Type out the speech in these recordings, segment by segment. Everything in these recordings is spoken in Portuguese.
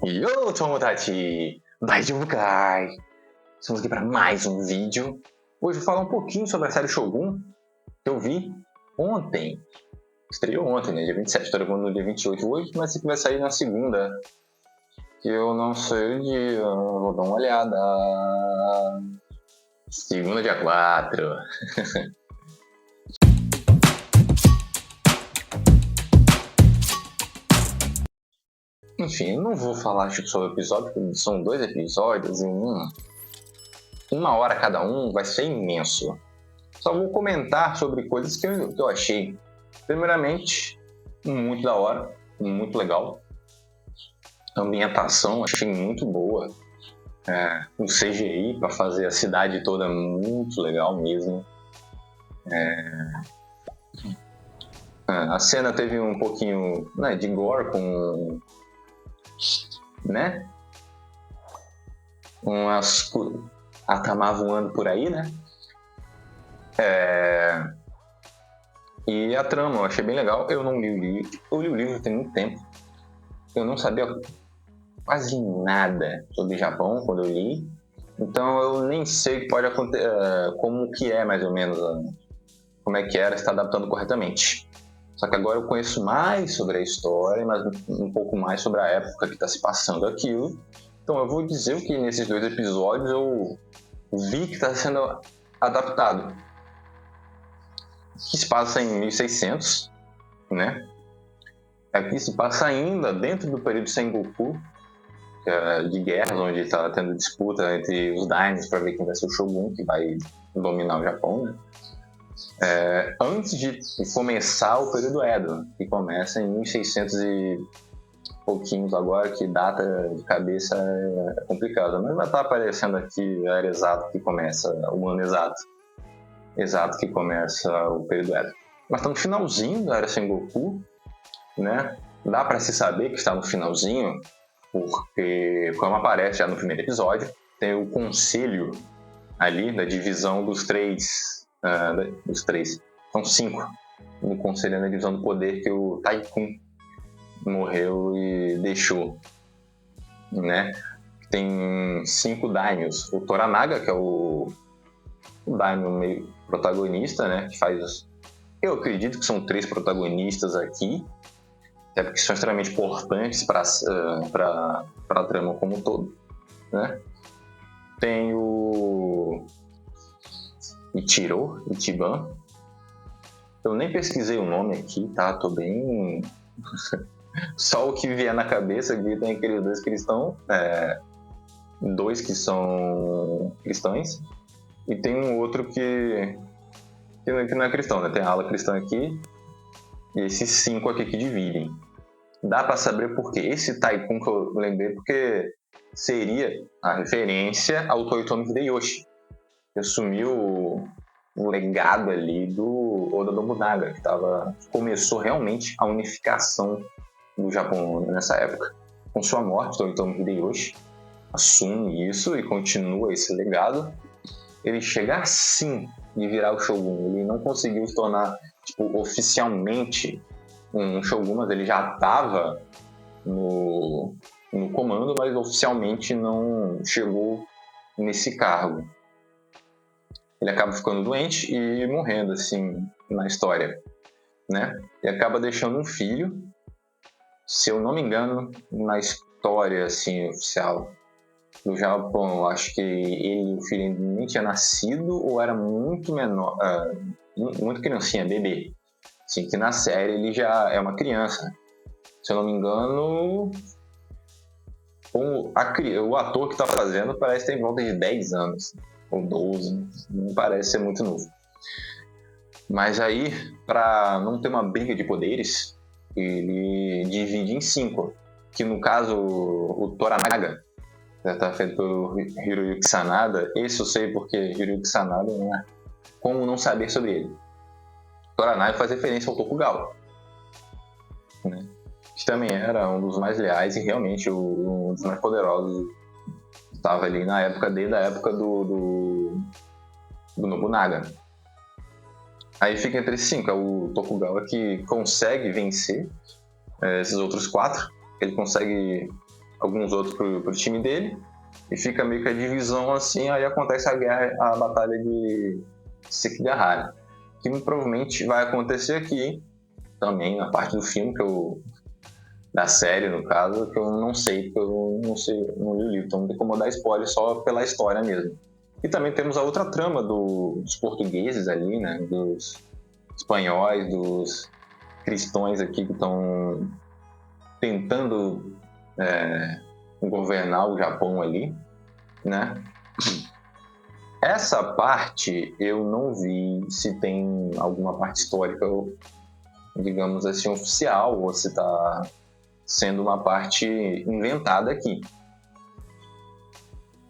Yo, Tomodachi! Baijukai! Estamos aqui para mais um vídeo. Hoje eu vou falar um pouquinho sobre a série Shogun, que eu vi ontem. Estreou ontem, né? Dia 27, estou gravando no dia 28 hoje, mas isso aqui vai sair na segunda. Que eu não sei o dia, vou dar uma olhada. Segunda, dia 4. Enfim, eu não vou falar sobre o episódio, porque são 2 episódios e uma hora cada um, vai ser imenso. Só vou comentar sobre coisas que eu achei. Primeiramente, muito da hora, muito legal. A ambientação achei muito boa. O CGI para fazer a cidade toda muito legal mesmo. A cena teve um pouquinho, né, de gore com, né, umas Atama voando por aí, né? E a trama eu achei bem legal. Eu não li o livro. Eu li o livro tem muito tempo. Eu não sabia quase nada sobre Japão quando eu li. Então eu nem sei o que pode acontecer, como que é mais ou menos, como é que era, se está adaptando corretamente. Só que agora eu conheço mais sobre a história, mas um pouco mais sobre a época que está se passando aquilo. Então eu vou dizer que nesses 2 episódios eu vi que está sendo adaptado. Que se passa em 1600, né? Aqui se passa ainda dentro do período Sengoku, de guerras, onde está tendo disputa entre os daimyos para ver quem vai ser o Shogun, que vai dominar o Japão, né? Antes de começar o período Edo, que começa em 1600 e pouquinhos agora, que data de cabeça é complicada, mas vai estar aparecendo aqui a era exata que começa, o ano exato que começa o período Edo. Mas está no finalzinho da era Sengoku, né? Dá para se saber que está no finalzinho, porque, como aparece já no primeiro episódio, tem o conselho ali da divisão dos três. São 5 no conselho da divisão do poder que o Taikun morreu e deixou, né? Tem 5 daimyos. O Toranaga, que é o daimyo meio protagonista, né? Que faz... Eu acredito que são 3 protagonistas aqui, até porque são extremamente importantes para a trama como um todo, né? Tem o Ichiban. Eu nem pesquisei o nome aqui, tá? Tô bem... Só o que vier na cabeça, aqui tem aqueles 2 cristãos, 2 que são cristãos, e tem um outro que não é cristão, né? Tem a ala cristã aqui, e esses 5 aqui que dividem. Dá para saber por quê. Esse Taikun que eu lembrei, porque seria a referência ao Toyotomi Hideyoshi, que assumiu o legado ali do Oda Nobunaga, que começou realmente a unificação do Japão nessa época. Com sua morte, Toyotomi Hideyoshi assume isso e continua esse legado. Ele chega assim de virar o Shogun. Ele não conseguiu se tornar oficialmente um Shogun, mas ele já estava no comando, mas oficialmente não chegou nesse cargo. Ele acaba ficando doente e morrendo, assim, na história, né? E acaba deixando um filho, se eu não me engano, na história, assim, oficial do Japão. Eu acho que o filho ainda nem tinha nascido ou era muito menor, muito criancinha, bebê. Assim, que na série ele já é uma criança. Se eu não me engano, o ator que está fazendo parece ter em volta de 10 anos. Ou 12, não parece ser muito novo. Mas aí, para não ter uma briga de poderes, ele divide em 5. Que no caso, o Toranaga, já está feito pelo Hiroyuki Sanada. Esse eu sei porque Hiroyuki Sanada, né? Como não saber sobre ele? Toranaga faz referência ao Tokugawa, né? Que também era um dos mais leais e realmente um dos mais poderosos. Estava ali na época, desde a época do Nobunaga. Aí fica entre 5, é o Tokugawa que consegue vencer esses outros 4. Ele consegue alguns outros pro time dele, e fica meio que a divisão assim, aí acontece a batalha de Sekigahara, que provavelmente vai acontecer aqui também, na parte do filme, da série, no caso, que eu não sei, porque eu não li o livro, então não tem como dar spoiler só pela história mesmo. E também temos a outra trama dos portugueses ali, né, dos espanhóis, dos cristãos aqui que estão tentando governar o Japão ali, né? Essa parte eu não vi se tem alguma parte histórica, digamos assim, oficial, ou se está sendo uma parte inventada aqui.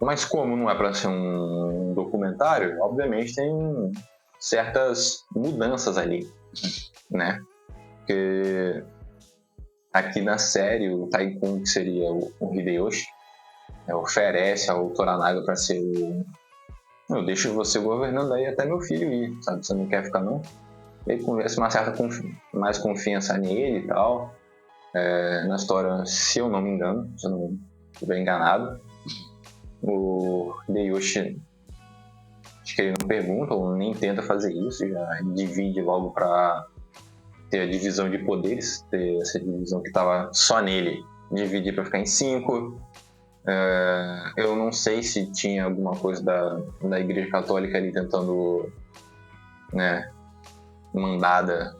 Mas como não é para ser um documentário, obviamente tem certas mudanças ali, né? Porque aqui na série o Tycoon, que seria o Hideyoshi, oferece ao Toranaga para ser eu deixo você governando aí até meu filho ir, sabe? Você não quer ficar não? Ele conversa uma certa mais confiança nele e tal. Na história, se eu não me engano, se eu não estiver enganado, o Hideyoshi, acho que ele não pergunta ou nem tenta fazer isso, já divide logo para ter a divisão de poderes, ter essa divisão que estava só nele, dividir para ficar em 5. Eu não sei se tinha alguma coisa da Igreja Católica ali tentando, né, mandada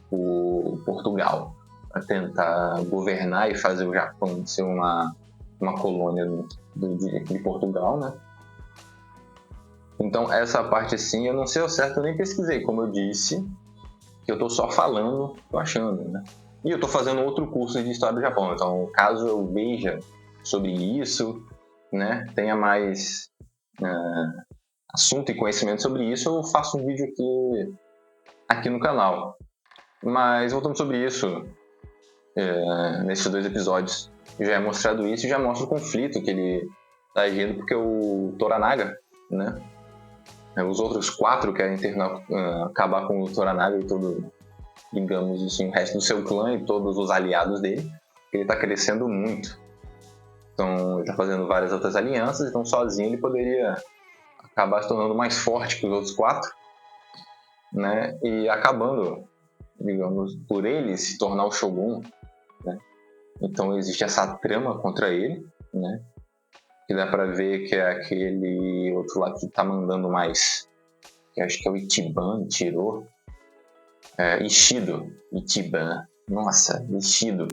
por Portugal para tentar governar e fazer o Japão ser uma colônia de Portugal, né? Então essa parte assim eu não sei ao certo, eu nem pesquisei, como eu disse, que eu tô só falando, tô achando, né? E eu tô fazendo outro curso de História do Japão, então caso eu veja sobre isso, né, tenha mais assunto e conhecimento sobre isso, eu faço um vídeo aqui no canal. Mas voltando sobre isso, nesses 2 episódios, já é mostrado isso e já mostra o conflito que ele tá agindo, porque o Toranaga, né, os outros 4 querem acabar com o Toranaga e todo, digamos assim, o resto do seu clã e todos os aliados dele. Ele tá crescendo muito. Então, ele tá fazendo várias outras alianças, então sozinho ele poderia acabar se tornando mais forte que os outros 4, né? E acabando, digamos, por ele se tornar o Shogun, né? Então existe essa trama contra ele, né? Que dá pra ver que é aquele outro lá que tá mandando mais, que acho que é o Ichiban, tirou. Ishido, nossa, Ishido.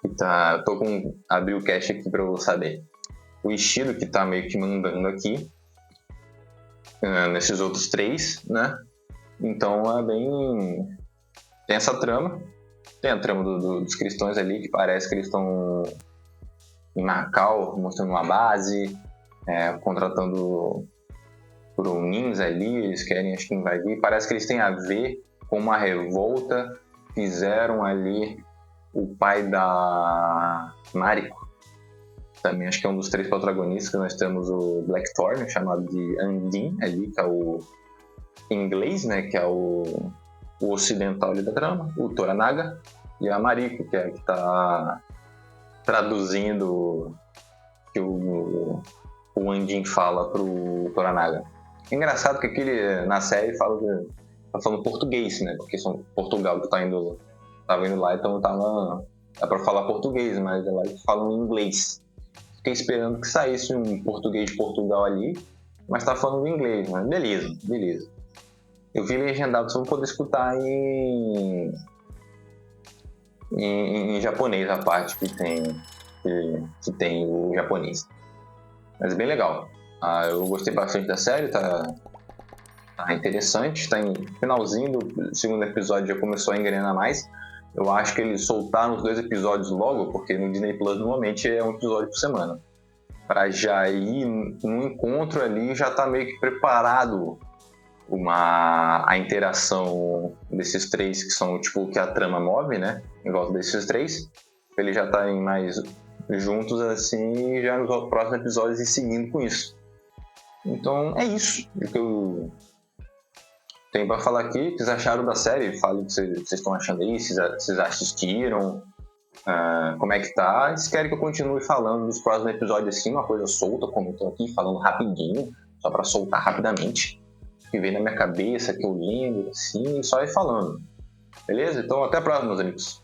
Eu tô com abrir o cache aqui pra eu saber. O Ishido que tá meio que mandando aqui, nesses outros 3, né? Então tem essa trama. Tem a trama dos cristãos ali, que parece que eles estão em Macau, mostrando uma base, contratando por um ninja ali, eles querem, acho que invadir. Parece que eles têm a ver com uma revolta que fizeram ali o pai da Mariko. Também acho que é um dos 3 protagonistas, que nós temos o Blackthorn, chamado de Andin ali, que é o inglês, né, que é o ocidental ali da trama, o Toranaga, e a Mariko, que é a que está traduzindo que o Andin fala pro Toranaga. É engraçado que na série tá falando português, né, porque são Portugal que tava indo lá, então dá pra falar português, mas ela fala em inglês. Fiquei esperando que saísse um português de Portugal ali, mas tá falando em inglês, mas beleza. Eu vi legendado só pra poder escutar em japonês a parte que tem o japonês. Mas é bem legal. Eu gostei bastante da série, tá interessante, tá em finalzinho do 2º episódio, já começou a engrenar mais. Eu acho que eles soltaram os 2 episódios logo, porque no Disney Plus normalmente é um episódio por semana. Pra já ir no encontro ali, já tá meio que preparado a interação desses 3, que são tipo que a trama move, né? Em volta desses 3. Eles já estarem mais juntos assim, já nos próximos episódios e seguindo com isso. Então é isso que eu tenho pra falar aqui. O que vocês acharam da série? Falem o que vocês estão achando aí, se vocês assistiram, como é que tá. Se querem que eu continue falando nos próximos episódios assim, uma coisa solta, como eu tô aqui falando rapidinho, só para soltar rapidamente, que vem na minha cabeça, que eu lembro, assim, e só ir falando. Beleza? Então até a próxima, meus amigos.